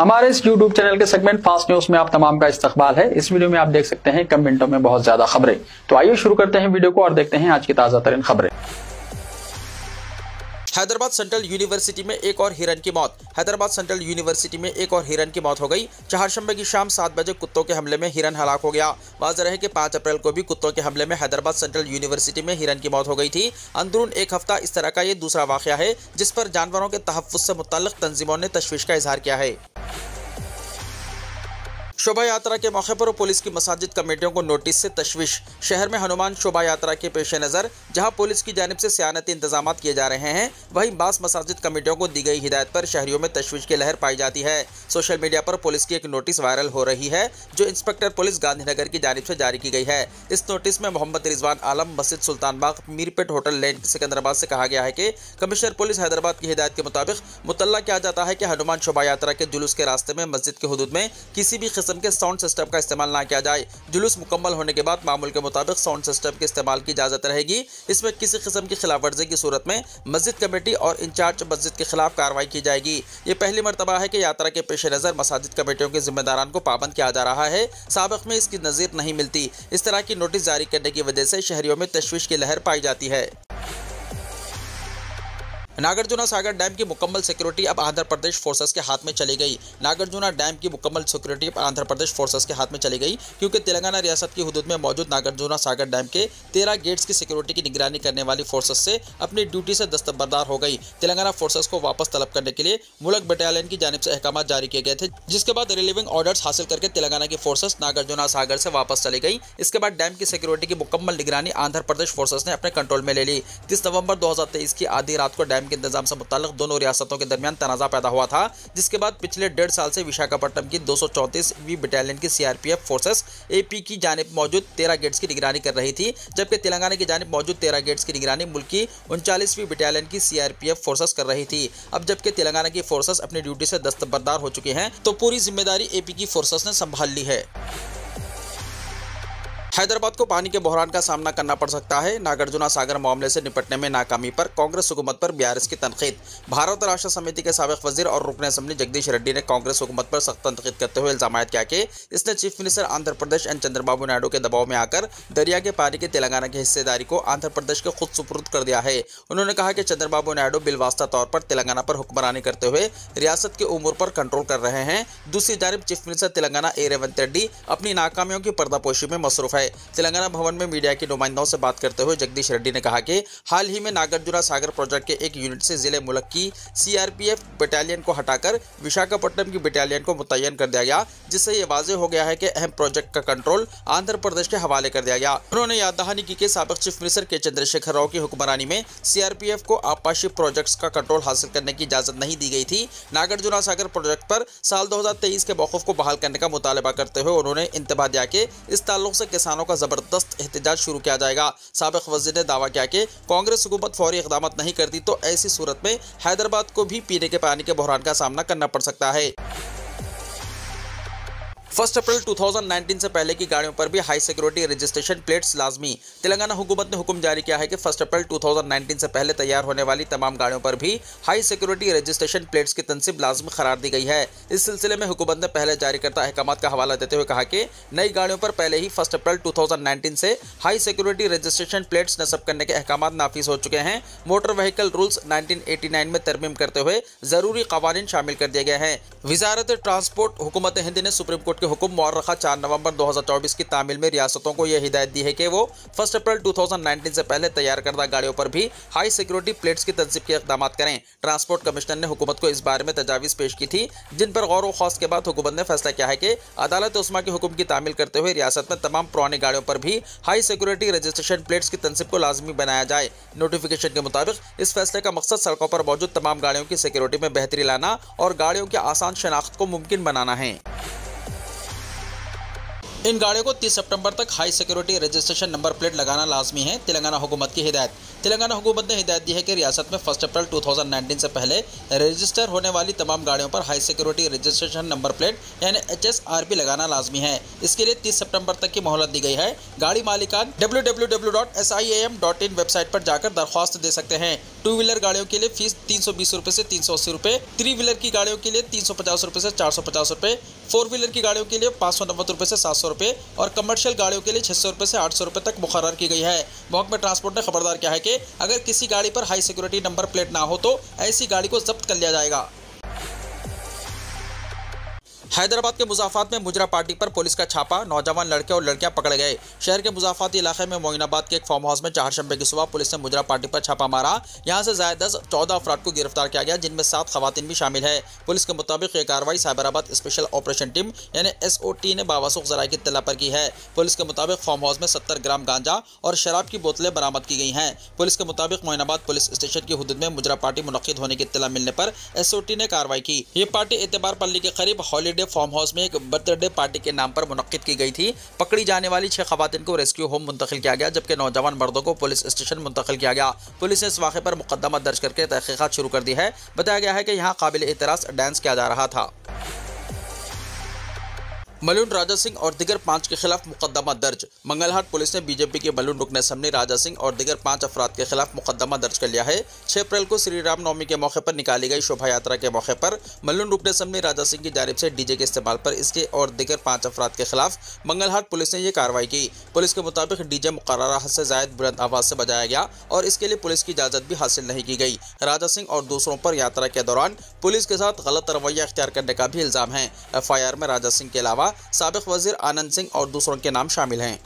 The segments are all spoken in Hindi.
हमारे इस YouTube चैनल के सेगमेंट फास्ट न्यूज में आप तमाम का इस्तकबाल है। इस वीडियो में आप देख सकते हैं कम मिनटों में बहुत ज्यादा खबरें। तो आइए शुरू करते हैं वीडियो को और देखते हैं आज की ताजा तरीन खबरें। हैदराबाद सेंट्रल यूनिवर्सिटी में एक और हिरन की मौत। हैदराबाद सेंट्रल यूनिवर्सिटी में एक और हिरन की मौत हो गई। चारशंबे की शाम 7 बजे कुत्तों के हमले में हिरन हलाक हो गया। वाज़ेह है कि 5 अप्रैल को भी कुत्तों के हमले में हैदराबाद सेंट्रल यूनिवर्सिटी में हिरन की मौत हो गई थी। अंदरून एक हफ्ता इस तरह का ये दूसरा वाकया है जिस पर जानवरों के तहफ़्फ़ुज़ से मुतल्लिक़ तंजीमों ने तशवीश का इजहार किया है। शोभा यात्रा के मौके पर पुलिस की मसाजिद कमेटियों को नोटिस से तशवीश। शहर में हनुमान शोभा यात्रा के पेश नज़र जहां पुलिस की जानिब से सियानती इंतजाम किए जा रहे हैं, वहीं बास मसाजिद कमेटियों को दी गई हिदायत पर शहरियों में तशवीश की लहर पाई जाती है। सोशल मीडिया पर पुलिस की एक नोटिस वायरल हो रही है जो इंस्पेक्टर पुलिस गांधीनगर की जानिब से जारी की गई है। इस नोटिस में मोहम्मद रिजवान आलम, मस्जिद सुल्तान बाग, मीरपेट होटल लेन, सिकंदराबाद से कहा गया है कि कमिश्नर पुलिस हैदराबाद की हिदायत के मुताबिक मुतल्ला किया जाता है कि हनुमान शोभा यात्रा के जुलूस के रास्ते में मस्जिद के हुदूद में किसी भी किस्म के साउंड सिस्टम का इस्तेमाल ना किया जाए। जुलूस मुकम्मल होने के बाद मामूल के मुताबिक साउंड सिस्टम के इस्तेमाल की इजाजत रहेगी। इसमें किसी किस्म की खिलाफवर्जी की सूरत में मस्जिद कमेटी और इंचार्ज मस्जिद के खिलाफ कार्रवाई की जाएगी। ये पहली मरतबा है कि यात्रा के पेश नज़र मसाजिद कमेटियों के जिम्मेदारान को पाबंद किया जा रहा है। साबिक़ में इसकी नज़ीर नहीं मिलती। इस तरह की नोटिस जारी करने की वजह से शहरियों में तशवीश की लहर पाई जाती है। नागार्जुना सागर डैम की मुकम्मल सिक्योरिटी अब आंध्र प्रदेश फोर्सेस के हाथ में चली गई। नागार्जुना डैम की मुकम्मल सिक्योरिटी अब आंध्र प्रदेश फोर्सेस के हाथ में चली गई क्योंकि तेलंगाना रियासत की हुदूद में मौजूद नागार्जुना सागर डैम के 13 गेट्स की सिक्योरिटी की निगरानी करने वाली फोर्सेस से अपनी ड्यूटी से दस्तबरदार हो गई। तेलंगाना फोर्सेस को वापस तलब करने के लिए मुल्क बटालियन की जानिब से अहकाम जारी किए गए थे, जिसके बाद रिलीविंग ऑर्डर्स हासिल करके तेलंगाना की फोर्सेस नागार्जुना सागर से वापस चली गई। इसके बाद डैम की सिक्योरिटी की मुकम्मल निगरानी आंध्र प्रदेश फोर्सेस ने अपने कंट्रोल में ले ली। 30 नवंबर 2023 की आधी रात को डैम के इंतजाम से मुताल्लिक़ दोनों रियासतों के दरमियान तनाज़ा पैदा हुआ था, जिसके बाद पिछले 1.5 साल से विशाखापट्टनम की 234वीं बटालियन की सीआरपीएफ फोर्सेस एपी की जानिब मौजूद 13 गेट्स की निगरानी कर रही थी, जबकि तेलंगाना की जानिब मौजूद 13 गेट्स की निगरानी मुल्क की 39वीं बटालियन की सीआरपीएफ फोर्सेस कर रही थी। अब जबकि तेलंगाना की फोर्सेस अपनी ड्यूटी से दस्तबरदार हो चुकी हैं, तो पूरी जिम्मेदारी एपी की फोर्सेस ने संभाल ली है। हैदराबाद को पानी के बहरान का सामना करना पड़ सकता है। नागार्जुना सागर मामले से निपटने में नाकामी पर कांग्रेस हुकूमत पर बीआरएस की तनकीद। भारत राष्ट्र समिति के साबिक वजीर और रुकन असेंबली जगदीश रेड्डी ने कांग्रेस हुकूमत पर सख्त तनकीद करते हुए इल्जाम किया कि इसने chief minister Andhra Pradesh N Chandrababu Naidu के दबाव में आकर दरिया के पानी के तेलंगाना की हिस्सेदारी को आंध्र प्रदेश के खुद सुपुर्द कर दिया है। उन्होंने कहा कि चंद्रबाबू नायडू बिलवास्ता तौर पर तेलंगाना पर हुक्मरानी करते हुए रियासत के उमूर पर कंट्रोल कर रहे हैं। दूसरी जानिब चीफ मिनिस्टर तेलंगाना ए रेवंत रेड्डी अपनी नाकामियों की पर्दापोशी में मसरूफ है। तेलंगाना भवन में मीडिया के नुमाइंदों से बात करते हुए जगदीश रेड्डी ने कहा कि हाल ही में नागार्जुना सागर प्रोजेक्ट के एक यूनिट से जिले मुल्क की सीआरपीएफ बटालियन को हटाकर विशाखापट्टनम की बटालियन को मुतय्यन कर दिया गया, जिससे ये वाज़ेह हो गया है कि अहम प्रोजेक्ट का कंट्रोल आंध्र प्रदेश के हवाले कर दिया गया। उन्होंने याद दहानी की कि साबिक चीफ मिनिस्टर के चंद्रशेखर राव की हुक्मरानी में सीआरपीएफ को आबपाशी प्रोजेक्ट्स का कंट्रोल हासिल करने की इजाजत नहीं दी गई थी। नागार्जुना सागर प्रोजेक्ट पर साल 2023 के मौक़िफ़ को बहाल करने का मुतालबा करते हुए उन्होंने इंतबाह दिया कि इस ताल्लुक से किसानों का जबरदस्त एहतजाज शुरू किया जाएगा। साबिक वज़ीर ने दावा किया कि कांग्रेस हुकूमत फौरी इक़दाम नहीं करती तो ऐसी सूरत में हैदराबाद को भी पीने के पानी के बहरान का सामना करना पड़ सकता है। 1 अप्रैल 2019 से पहले की गाड़ियों पर भी हाई सिक्योरिटी रजिस्ट्रेशन प्लेट्स लाजमी। तेलंगाना हुकूमत ने हुक्म जारी किया है कि 1 अप्रैल 2019 से पहले तैयार होने वाली तमाम गाड़ियों पर भी हाई सिक्योरिटी रजिस्ट्रेशन प्लेट्स की तनसीब लाजमी करार दी गई है। इस सिलसिले में हुकूमत ने पहले जारी करता अहकाम का हवाला देते हुए कहा कि नई गाड़ियों पर पहले ही 1 अप्रैल 2019 से हाई सिक्योरिटी रजिस्ट्रेशन प्लेट्स नस्ब करने के अहकाम नाफिज हो चुके हैं। मोटर व्हीकल रूल्स 1989 में तरमीम करते हुए जरूरी कवानीन शामिल कर दिए गए हैं। वजारत ट्रांसपोर्ट हुकूमत हिंद ने सुप्रीम कोर्ट के हुक्म मुअर्रखा 4 नवंबर 2024 की तामील में रियासतों को यह हिदायत दी है कि वो 1 अप्रैल 2019 से पहले तैयार करदा गाड़ियों पर भी हाई सिक्योरिटी प्लेट्स की तनसीब के इक़दाम करें। ट्रांसपोर्ट कमिश्नर ने हुकूमत को इस बारे में तजावीज़ पेश की थी, जिन पर गौर व खौस के बाद हुकूमत ने फैसला किया है कि अदालत उस्मा के हुक्म की तामील करते हुए रियासत में तमाम पुरानी गाड़ियों पर भी हाई सिक्योरिटी रजिस्ट्रेशन प्लेट्स की तनसीब को लाजमी बनाया जाए। नोटिफिकेशन के मुताबिक इस फैसले का मकसद सड़कों पर मौजूद तमाम गाड़ियों की सिक्योरिटी में बेहतरी लाना और गाड़ियों की आसान शनाख्त को मुमकिन बनाना है। इन गाड़ियों को 30 सितंबर तक high security registration number plate लगाना लाजमी है। तेलंगाना हुकूमत की हिदायत। तेलंगाना हुकूमत ने हिदायत दी है कि रियासत में 1 अप्रैल 2019 से पहले रजिस्टर होने वाली तमाम गाड़ियों पर high security registration number plate यानी HSRP लगाना लाजमी है। इसके लिए 30 सितंबर तक की मोहलत दी गई है। गाड़ी मालिकान www.siam.in वेबसाइट पर जाकर दरख्वास्त दे सकते हैं। 2 व्हीलर गाड़ियों के लिए फीस 320 रुपये से 380 रुपये, 3 व्हीलर की गाड़ियों के लिए 350 रुपये से 450 रुपये, 4 व्हीलर की गाड़ियों के लिए 590 रुपये से 700 रुपये और कमर्शियल गाड़ियों के लिए 600 रुपये से 800 रुपये तक मुकर्रर की गई है। महकमा ट्रांसपोर्ट ने खबरदार किया है कि अगर किसी गाड़ी पर हाई सिक्योरिटी नंबर प्लेट ना हो तो ऐसी गाड़ी को जब्त कर लिया जाएगा। हैदराबाद के मुजाफात में मुजरा पार्टी पर पुलिस का छापा, नौजवान लड़के और लड़कियां पकड़े गए। शहर के मुजाफाती इलाके में मोइनाबाद के एक फार्म हाउस में चारशंबे की सुबह पुलिस ने मुजरा पार्टी पर छापा मारा। यहां से ज़ायद 14 अफराद को गिरफ्तार किया गया, जिनमें 7 खवातीन भी शामिल है। पुलिस के मुताबिक ये कार्रवाई साइबराबाद स्पेशल ऑपरेशन टीम यानी SOT ने बावसूख जराये की इत्तला पर की है। पुलिस के मुताबिक फार्म हाउस में 70 ग्राम गांजा और शराब की बोतलें बरामद की गई हैं। पुलिस के मुताबिक मोइनाबाद पुलिस स्टेशन की हुदूद में मुजरा पार्टी मुनक्किद होने की इत्तला मिलने पर SOT ने कार्रवाई की। ये पार्टी एतबार पल्ली के करीब हॉलीडे फार्म हाउस में एक बर्थडे पार्टी के नाम पर मुनक्किद की गई थी। पकड़ी जाने वाली 6 खवातीन को रेस्क्यू होम मुंतकिल किया गया, जबकि नौजवान मर्दों को पुलिस स्टेशन मुंतकिल किया गया। पुलिस ने इस वाक़े पर मुकदमा दर्ज करके तहकीकात शुरू कर दी है। बताया गया है कि यहाँ काबिल एतराज़ डांस किया जा रहा था। मलून राजा सिंह और दिगर 5 के खिलाफ मुकदमा दर्ज। मंगलहाट पुलिस ने बीजेपी के मलून रुकन असम्बली राजा सिंह और दिगर 5 अफराद के खिलाफ मुकदमा दर्ज कर लिया है। 6 अप्रैल को श्री राम नवमी के मौके पर निकाली गई शोभा यात्रा के मौके पर मलून रुकन असम्बली राजा सिंह की जानिब से डीजे के इस्तेमाल पर इसके और दिगर 5 अफराद के खिलाफ मंगलहाट पुलिस ने यह कार्रवाई की। पुलिस के मुताबिक डीजे मुकर्ररा हद से ज़ायद बुलंद आवाज़ से बजाया गया और इसके लिए पुलिस की इजाज़त भी हासिल नहीं की गई। राजा सिंह और दूसरों पर यात्रा के दौरान पुलिस के साथ गलत रवैया अख्तियार करने का भी इल्ज़ाम है। FIR में राजा सिंह के अलावा साबिक़ वज़ीर आनंद सिंह और दूसरों के नाम शामिल हैं।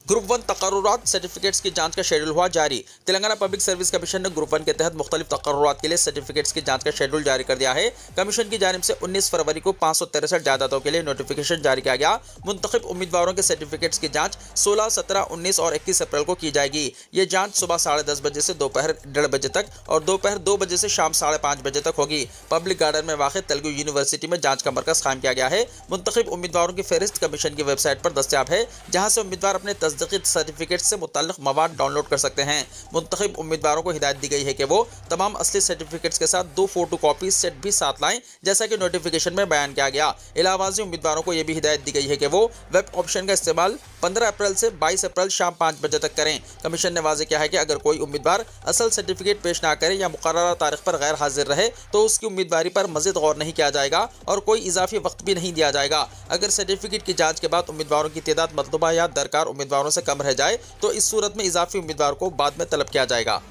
ग्रुप 1 तकर्रुरात सर्टिफिकेट्स की जांच का शेड्यूल हुआ जारी। तेलंगाना पब्लिक सर्विस कमीशन ने ग्रुप 1 के तहत मुख्तलिफ तकर्रुरात के लिए सर्टिफिकेट्स की जांच का शेड्यूल जारी कर दिया है। कमीशन की जानिब से 19 फरवरी को 563 जायदादों के लिए नोटिफिकेशन जारी किया गया। मुंतखब उम्मीदवारों के सर्टिफिकेट्स की जांच 16, 17, 19 और 21 अप्रैल को की जाएगी। ये जांच सुबह 10:30 बजे से दोपहर 1:30 बजे तक और दोपहर 2 बजे से शाम 5:30 बजे तक होगी। पब्लिक गार्डन में वाक़ तेलुगु यूनिवर्सिटी में जांच का मरकज़ कायम किया गया है। मुंतखब उम्मीदवारों की फहरिस्त कमीशन की वेबसाइट पर दस्तयाब है, जहाँ से उम्मीदवार अपने तस्दीकी सर्टिफिकेट से मुताल्लिक़ मवाद डाउनलोड कर सकते हैं। मुंतखब उम्मीदवारों को हिदायत दी गई है कि वो तमाम असली सर्टिफिकेट्स के साथ 2 फोटोकॉपी सेट भी साथ लाएं, जैसा कि नोटिफिकेशन में बयान किया गया। इलावाज़ी उम्मीदवारों को यह भी हिदायत दी गई है कि वो वेब ऑप्शन का इस्तेमाल 15 अप्रैल से 22 अप्रैल शाम 5 बजे तक करें। कमीशन ने वाज़ेह किया है कि अगर कोई उम्मीदवार असल सर्टिफिकेट पेश ना करे या मुकर्ररा तारीख पर गैर हाजिर रहे तो उसकी उम्मीदवारी पर मज़ीद गौर नहीं किया जाएगा और कोई इजाफी वक्त भी नहीं दिया जाएगा। अगर सर्टिफिकेट की जाँच के बाद उम्मीदवारों की तादाद मतलूबा या दरकार उम्मीदवारों से कम रह जाए तो इस सूरत में इजाफी उम्मीदवार को बाद में तलब किया जाएगा।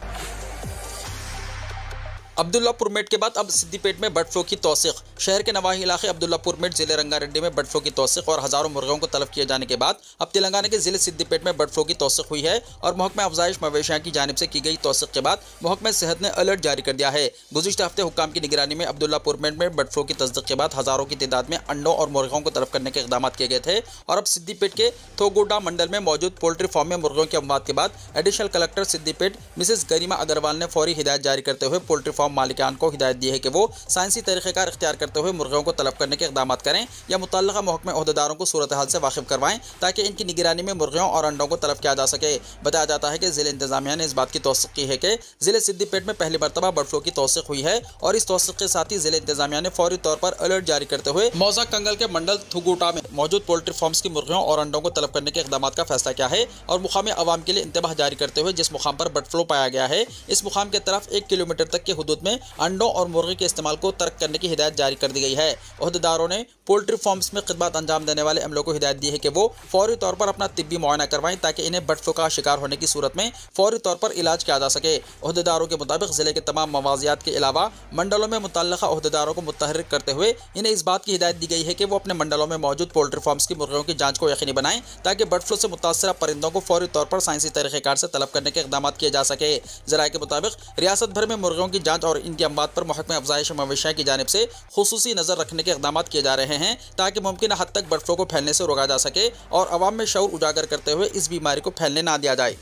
अब्दुल्लापुर मेट के बाद अब सिद्दीपेट में बर्ड फ्लू की तौसीक। शहर के नवाही इलाके अब्दुल्लापुर मेट जिले रंगारेड्डी में बर्ड फ्लू की तौसीक और हज़ारों मुर्गियों को तलब किए जाने के बाद अब तेलंगाना के जिले सिद्दीपेट में बर्ड फ्लू की तौसीक हुई है और महकमा अफजाइश मवेशियाँ की जानिब से की गई तौसीक के बाद महकमा सेहत ने अलर्ट जारी कर दिया है। गुज़िश्ता हफ्ते हुक्काम की निगरानी में अब्दुल्लापुर मेट में बर्ड फ्लू की तस्दीक के बाद हज़ारों की तादाद में अंडों और मुर्गियों को तलब करने के इक़दाम किए गए थे और अब सिद्दीपेट के थोगोडा मंडल में मौजूद पोल्ट्री फार्म में मुर्गियों की अमवात के बाद एडिशनल कलेक्टर सिद्दीपेट मिसेस गरिमा अग्रवाल ने फौरी हिदायत जारी करते हुए पोल्ट्री फार्म मालिकान को हिदायत दी है कि वो साइंसी तरीक़ेकार इख्तियार करते हुए मुर्गियों को तलब करने के इक़दाम करें या मुतल्लिक़ा महकमे ओहदेदारों को सूरत हाल से वाकिफ़ करवाएं ताकि इनकी निगरानी में मुर्गियों और अंडों को तलब किया जा सके। बताया जाता है कि ज़िले इंतज़ामिया ने इस बात की तौसीक़ की है कि ज़िले सिद्दीपेट में पहली मरतबा बर्ड फ्लू की तौसीक़ हुई है और इस तौसीक़ के साथ ही ज़िले इंतज़ामिया ने फौरी तौर पर अलर्ट जारी करते हुए मौजा कंगल के मंडल थुगुटा में मौजूद पोल्ट्री फार्म्स की मुर्गियों और अंडों को तलब करने के इक़दाम का फैसला किया है और मुकामी अवाम के लिए इंतबाह जारी करते हुए जिस मुकाम पर बर्ड फ्लू पाया गया है इस मुकाम के तरफ 1 किलोमीटर तक के हुदूद में अंडों और मुर्गी के इस्तेमाल को तर्क करने की हिदायत जारी कर दी गई है। ओहदेदारों ने पोल्ट्री फार्म्स में खिदमत अंजाम देने वाले अमलों को हिदायत दी है कि वो फौरी तौर पर अपना तिब्बी मुआयना करवाएं ताकि इन्हें बर्ड फ्लू का शिकार होने की सूरत में फौरी तौर पर इलाज किया जा सके। ओहदेदारों के मुताबिक जिले के तमाम मवाजियात के अलावा मंडलों में मुतल्लिक़ा ओहदेदारों को मुतहर्रिक करते हुए इन्हें इस बात की हिदायत दी गई है कि वो अपने मंडलों में मौजूद पोल्ट्री फार्म्स की मुर्गियों की जाँच को यकीनी बनाएं ताकि बर्ड फ्लू से मुतासरा परिंदों को फौरी तौर पर साइंसी तरीक़ेकार से तलब करने के इक़दाम किए जा सके। ज़राए के मुताबिक रियासत भर में मुर्गियों की जाँच और इनकी अमवात पर महकमा अफजाइश मवेशियाँ की जानिब से खुसूसी नज़र रखने के इक़दाम किए जा रहे हैं ताकि मुमकिन हद तक बर्ड फ्लू को फैलने से रोका जा सके और अवाम में शऊर उजागर करते हुए इस बीमारी को फैलने ना दिया जाए।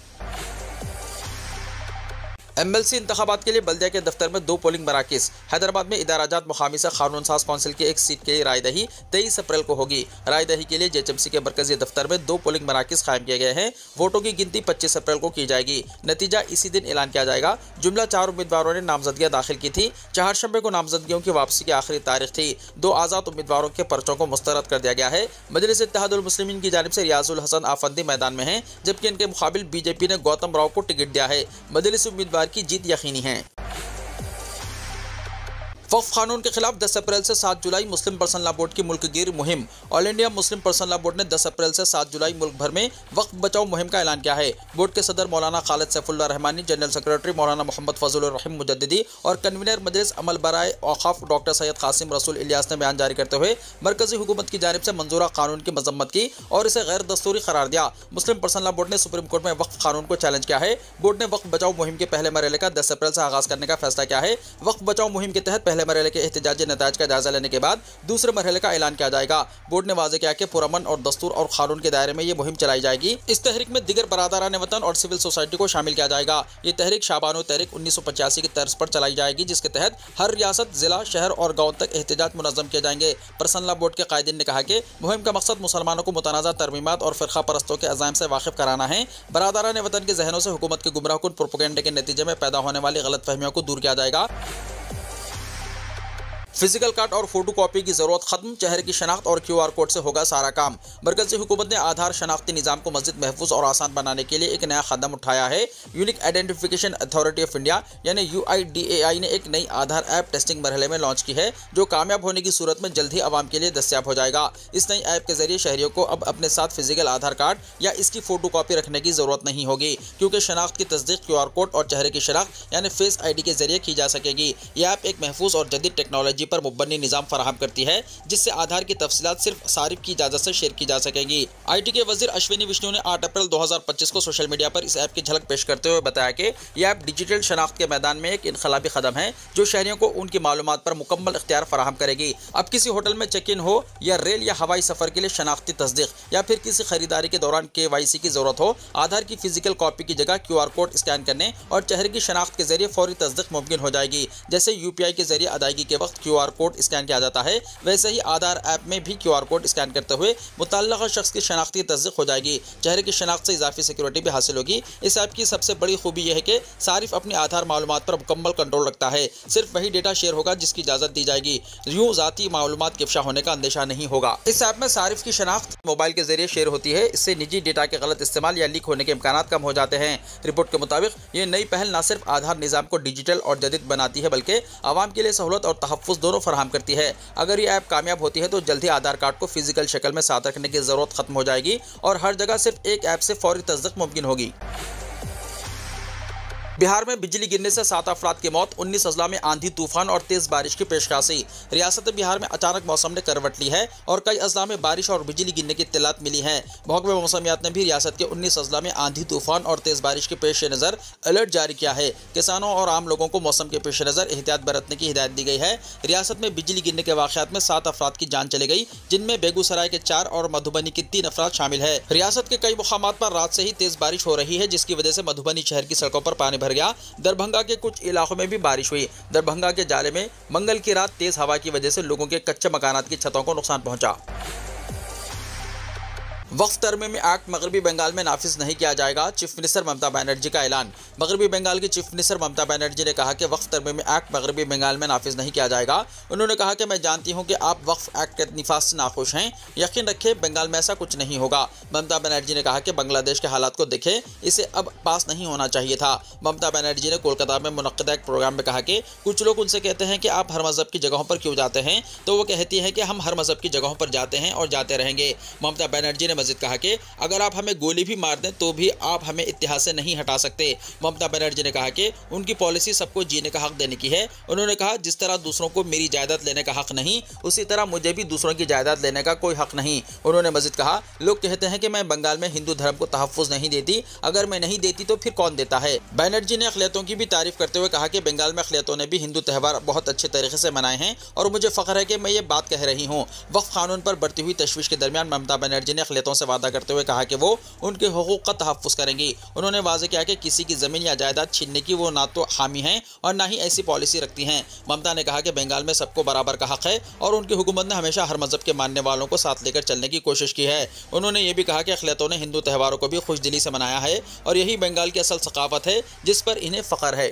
MLC इंतखाबात के लिए बल्दिया के दफ्तर में 2 पोलिंग मराकिज़। हैदराबाद में इदाराजात मुकामी से कानून साज कौंसिल की एक सीट के लिए रायदही 23 अप्रैल को होगी। रायदही के लिए JHMC के मरकजी दफ्तर में 2 पोलिंग मराकिज़ कायम किए गए हैं। वोटों की गिनती 25 अप्रैल को की जाएगी। नतीजा इसी दिन ऐलान किया जाएगा। जुमला 4 उम्मीदवारों ने नामजदगियां दाखिल की थी। चारशंबे को नामजदगियों की वापसी की आखिरी तारीख थी। 2 आज़ाद उम्मीदवारों के पर्चों को मुस्तरद कर दिया गया है। मजलिस इत्तेहादुल मुस्लिमीन की जानिब से रियाजुल हसन आफंदी मैदान में हैं, जबकि इनके मुकाबिल BJP ने गौतम राव को टिकट दिया है। मजलिस उम्मीदवार की जीत यकीनी है। वक्फ कानून के खिलाफ 10 अप्रैल से 7 जुलाई मुस्लिम पर्सनल लॉ बोर्ड की मुल्कगीर मुहिम। All India Muslim personal law board ने 10 अप्रैल से 7 जुलाई मुल्क भर में वक्फ बचाओ मुहिम का ऐलान किया है। बोर्ड के सदर मौलाना खालिद सैफुल्लाह रहमानी, जनरल सेक्रेटरी मौलाना मोहम्मद फजलुर रहमान मुजद्दिदी और कन्वीनर मजलिस अमल बराए औकाफ डॉक्टर सैयद कासिम रसूल इलियास ने बयान जारी करते हुए मरकजी हुकूमत की जानिब से मंजूरा कानून की मजम्मत की और इसे गैर दस्तूरी करार दिया। मुस्लिम पर्सनल लॉ बोर्ड ने सुप्रीम कोर्ट में वक्फ कानून को चैलेंज किया है। बोर्ड ने वक्फ बचाओ मुहिम के पहले मरहले का 10 अप्रैल से आगाज करने का फैसला किया है। वक्फ बचाओ मुहिम के तहत पहले मरहले के एहतजाजी नताज का जायजा लेने के बाद दूसरे मरहले का ऐलान किया जाएगा। बोर्ड ने वाज़ेह किया कि पुरअमन और दस्तूर और कानून के दायरे में ये मुहिम चलाई जाएगी। इस तहरीक में दिगर बरादरान वतन और सिविल सोसाइटी को शामिल किया जाएगा। ये तहरीक शाबानो तहरीक 1985 की तर्ज पर चलाई जाएगी, जिसके तहत हर रियासत, जिला, शहर और गाँव तक एहतजाज मुनज़्ज़म किए जाएंगे। पर्सनल लॉ बोर्ड के कायदीन ने कहा कि मुहिम का मकसद मुसलमानों को मुतनाज़ा तरमीमात और फ़िरक़ा परस्तों के अज़ाइम से वाकिफ़ कराना है। बरादरान वतन के जहनों से हुकूमत के गुमराहकुन प्रोपेगेंडे के नतीजे में पैदा होने वाली गलत फहमियों को दूर किया जाएगा। फिजिकल कार्ड और फोटो कॉपी की जरूरत खत्म, चेहरे की शनाख्त और QR कोड से होगा सारा काम। मरकजी हुकूमत ने आधार शनाख्ती निज़ाम को मज़ीद महफूज और आसान बनाने के लिए एक नया कदम उठाया है। Unique identification authority of India यानी UIDAI ने एक नई आधार ऐप टेस्टिंग मरहले में लॉन्च की है, जो कामयाब होने की सूरत में जल्द ही आवाम के लिए दस्तियाब हो जाएगा। इस नई ऐप के जरिए शहरियों को अब अपने साथ फिजिकल आधार कार्ड या इसकी फोटो कॉपी रखने की जरूरत नहीं होगी, क्योंकि शनाख्त की तस्दीक QR कोड और चेहरे की शनाख्त यानी फेस ID के जरिए की जा सकेगी। यह ऐप एक महफूज और जदीद टेक्नोलॉजी पर मुबनी निज़ाम फराहम करती है, जिससे आधार की तफसीलात सिर्फ सारिफ की इजाज़त से शेयर की जा सकेगी। IT के वज़ीर अश्विनी विष्णु ने 8 अप्रैल 2025 को सोशल मीडिया पर इस ऐप की झलक पेश करते हुए बताया कि यह ऐप डिजिटल शनाख्त के मैदान में एक इनकलाबी कदम है, जो शहरियों को उनकी मालूमात पर मुकम्मल इख्तियार फराहम करेगी। अब किसी होटल में चेक इन हो या रेल या हवाई सफ़र के लिए शनाख्ती तस्दीक या फिर किसी खरीदारी के दौरान KYC की जरूरत हो, आधार की फिजिकल कॉपी की जगह QR कोड स्कैन करने और चेहरे की शनाख्त के जरिए फौरी तस्दीक मुमकिन हो जाएगी। जैसे UPI के जरिए अदायगी के वक्त QR कोड स्कैन किया जाता है, वैसे ही आधार ऐप में भी QR कोड स्कैन करते हुए मुतल्लका शख्स की शनाख्ती तस्दीक हो जाएगी। चेहरे की शनाख्त से इजाफी सिक्योरिटी भी हासिल होगी। इस ऐप की सबसे बड़ी खूबी यह है कि सारिफ अपनी आधार मालूमात पर मुकम्मल कंट्रोल रखता है। सिर्फ वही डेटा शेयर होगा जिसकी इजाज़त दी जाएगी। यूँ ज़ाती मालूमात के इफ्शा होने का अंदेशा नहीं होगा। इस ऐप में सारिफ की शनाख्त मोबाइल के जरिए शेयर होती है। इससे निजी डेटा के गलत इस्तेमाल या लीक होने के इम्कान कम हो जाते हैं। रिपोर्ट के मुताबिक ये नई पहल न सिर्फ आधार निज़ाम को डिजिटल और जदीद बनाती है, बल्कि आवाम के लिए सहूलत और तहफ़्फ़ुज़ दोनों फराहम करती है। अगर ये ऐप कामयाब होती है तो जल्द ही आधार कार्ड को फिजिकल शक्ल में साथ रखने की ज़रूरत खत्म हो जाएगी और हर जगह सिर्फ एक ऐप से फौरी तस्दीक मुमकिन होगी। बिहार में बिजली गिरने से 7 अफराद की मौत, 19 अजला में आंधी तूफान और तेज बारिश की पेशकाशी। रियासत बिहार में अचानक मौसम ने करवट ली है और कई अजला में बारिश और बिजली गिरने की इत्तलात मिली हैं। महकमे मौसमियात ने भी रियासत के 19 अजला में आंधी तूफान और तेज बारिश के पेश नज़र अलर्ट जारी किया है। किसानों और आम लोगों को मौसम के पेश नज़र एहतियात बरतने की हिदायत दी गई है। रियासत में बिजली गिरने के वाक़यात में 7 अफराद की जान चली गई, जिनमें बेगूसराय के 4 और मधुबनी के 3 अफराद शामिल है। रियासत के कई मुकामात पर रात से ही तेज बारिश हो रही है, जिसकी वजह से मधुबनी शहर की सड़कों पर पानी भर गया। दरभंगा के कुछ इलाकों में भी बारिश हुई। दरभंगा के जाले में मंगल की रात तेज हवा की वजह से लोगों के कच्चे मकानात की छतों को नुकसान पहुंचा। वक्फ तरमीमी एक्ट मगरबी बंगाल में नाफिज नहीं किया जाएगा, चीफ मिनिस्टर ममता बनर्जी का ऐलान। मगरबी बंगाल की चीफ मिनिस्टर ममता बनर्जी ने कहा कि वक्फ तरमीमी एक्ट मगरबी बंगाल में नाफिज नहीं किया जाएगा। उन्होंने कहा कि मैं जानती हूं कि आप वक्फ एक्ट के निफाज से नाखुश हैं, यकीन रखें बंगाल में ऐसा कुछ नहीं होगा। ममता बनर्जी ने कहा कि बांग्लादेश के हालात को देखें, इसे अब पास नहीं होना चाहिए था। ममता बनर्जी ने कोलकाता में मुनक्किदा एक प्रोग्राम में कहा कि कुछ लोग उनसे कहते हैं कि आप हर मजहब की जगहों पर क्यों जाते हैं, तो वो कहती है कि हम हर मजहब की जगहों पर जाते हैं और जाते रहेंगे। ममता बनर्जी ने मजीद कहा कि अगर आप हमें गोली भी मार दें तो भी आप हमें इतिहास से नहीं हटा सकते। ममता बनर्जी ने कहा कि उनकी पॉलिसी सबको जीने का हक देने की है। उन्होंने कहा जिस तरह दूसरों को मेरी जायदाद लेने का हक नहीं, उसी तरह मुझे भी दूसरों की जायदाद लेने का कोई हक नहीं। उन्होंने मजीद कहा लोग कहते हैं कि मैं बंगाल में हिंदू धर्म को तहफ़्फ़ुज़ नहीं देती, अगर मैं नहीं देती तो फिर कौन देता है। बनर्जी ने अक़लियतों की भी तारीफ करते हुए कहा कि बंगाल में अक़लियतों ने भी हिंदू त्यौहार बहुत अच्छे तरीके से मनाए हैं और मुझे फ़ख्र है कि मैं ये बात कह रही हूँ। वक्फ कानून पर बढ़ती हुई तशवीश के दरमियान ममता बनर्जी ने अक़लियतों हाथों से वादा करते हुए कहा कि वो उनके हुकूक का तहफ़्फ़ुज़ करेंगी। उन्होंने वाज़ेह किया कि किसी की ज़मीन या जायदाद छीनने की वो ना तो हामी हैं और ना ही ऐसी पॉलिसी रखती हैं। ममता ने कहा कि बंगाल में सबको बराबर का हक़ है और उनकी हुकूमत ने हमेशा हर मज़हब के मानने वालों को साथ लेकर चलने की कोशिश की है। उन्होंने ये भी कहा कि अक़लियतों ने हिंदू त्योहारों को भी खुशदिली से मनाया है और यही बंगाल की असल सक़ाफ़त है जिस पर इन्हें फ़ख्र है।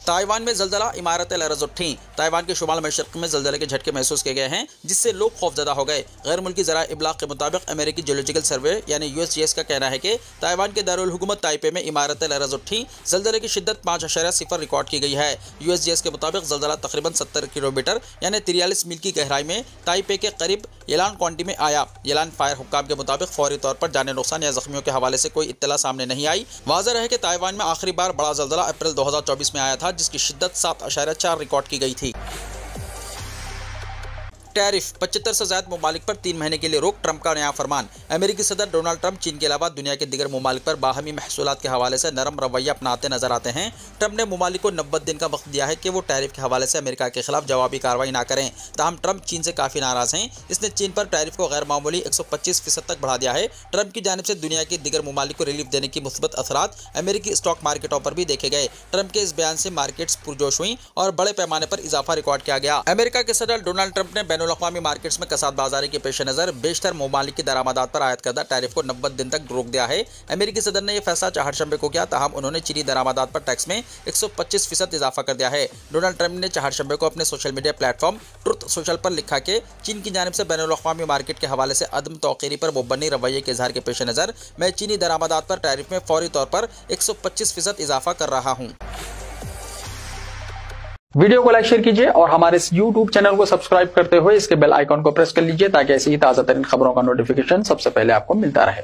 ताइवान में ज़लज़ला, इमारतें लरज़ उठी। ताइवान के शुमाल मशरक़ में ज़लज़ले के झटके महसूस किए गए हैं जिससे लोग खौफज़दा हो गए। गैर मुल्की ज़राए इब्लाग़ के मुताबिक अमेरिकी जियोलॉजिकल सर्वे यानी USGS का कहना है कि ताइवान के दारुल हुकूमत ताइपे में इमारतें लरज़ उठी। ज़लज़ले की शिद्दत 5.0 रिकॉर्ड की गई है। USGS के मुताबिक ज़लज़ला तकरीबन 70 किलोमीटर यानी 43 मील की गहराई में ताइपे के करीब येलान काउंटी में आया। येलान फायर हुक्काम के मुताबिक फौरी तौर पर जाने नुकसान या ज़ख्मियों के हवाले से कोई इत्तला सामने नहीं आई। वाज़ेह है कि ताइवान में आखिरी बार बड़ा ज़लज़ला अप्रैल 2024 में आया था जिसकी शिद्दत 7.4 रिकॉर्ड की गई थी। टैरिफ, 75 से ज़्यादा ममालिक पर 3 महीने के लिए रोक, ट्रंप का नया फरमान। अमेरिकी सदर डोनाल्ड ट्रंप चीन के अलावा दुनिया के दिगर ममालिक पर बाहमी महसूलात के हवाले से नरम रवैया अपनाते नजर आते हैं। ट्रंप ने ममालिक को 90 दिन का वक्त दिया है कि वो टैरिफ के हवाले से अमेरिका के खिलाफ जवाबी कार्रवाई ना करें। ताहम ट्रंप चीन से काफ़ी नाराज़ हैं। इसने चीन पर टैरिफ को गैर मामूली 125% तक बढ़ा दिया है। ट्रंप की जानिब से दुनिया के दिगर ममालिक को रिलीफ देने की मुस्बत असरात अमेरिकी स्टॉक मार्केटों पर भी देखे गए। ट्रंप के इस बयान से मार्केट्स पुरजोश हुई और बड़े पैमाने पर इजाफा रिकॉर्ड किया गया। अमेरिका के सदर डोनाल्ड ट्रंप ने बैनुल अक़वामी मार्केट्स कसाद बाजारी के पेश नज़र बेशतर ममालिक की दरामदात पर आयत करदा टैरिफ को 90 दिन तक रोक दिया है। अमेरिकी सदर ने यह फैसला चहारशंबे को किया, ताहम उन्होंने चीनी दरामदात पर टैक्स में 125% इजाफा कर दिया है। डोनाल्ड ट्रंप ने चहारशंबे को अपने social media platform truth social पर लिखा कि चीन की जानिब से बैनुल अक़वामी मार्केट के हवाले से अदम तौक़ीरी पर मुबन्नी रवैये के इज़हार के पेश नज़र मैं चीनी दरामदात पर टैरिफ में फौरी तौर पर 125% इजाफा कर रहा हूँ। वीडियो को लाइक शेयर कीजिए और हमारे इस YouTube चैनल को सब्सक्राइब करते हुए इसके बेल आइकॉन को प्रेस कर लीजिए ताकि ऐसी ही ताज़ा तरीन खबरों का नोटिफिकेशन सबसे पहले आपको मिलता रहे।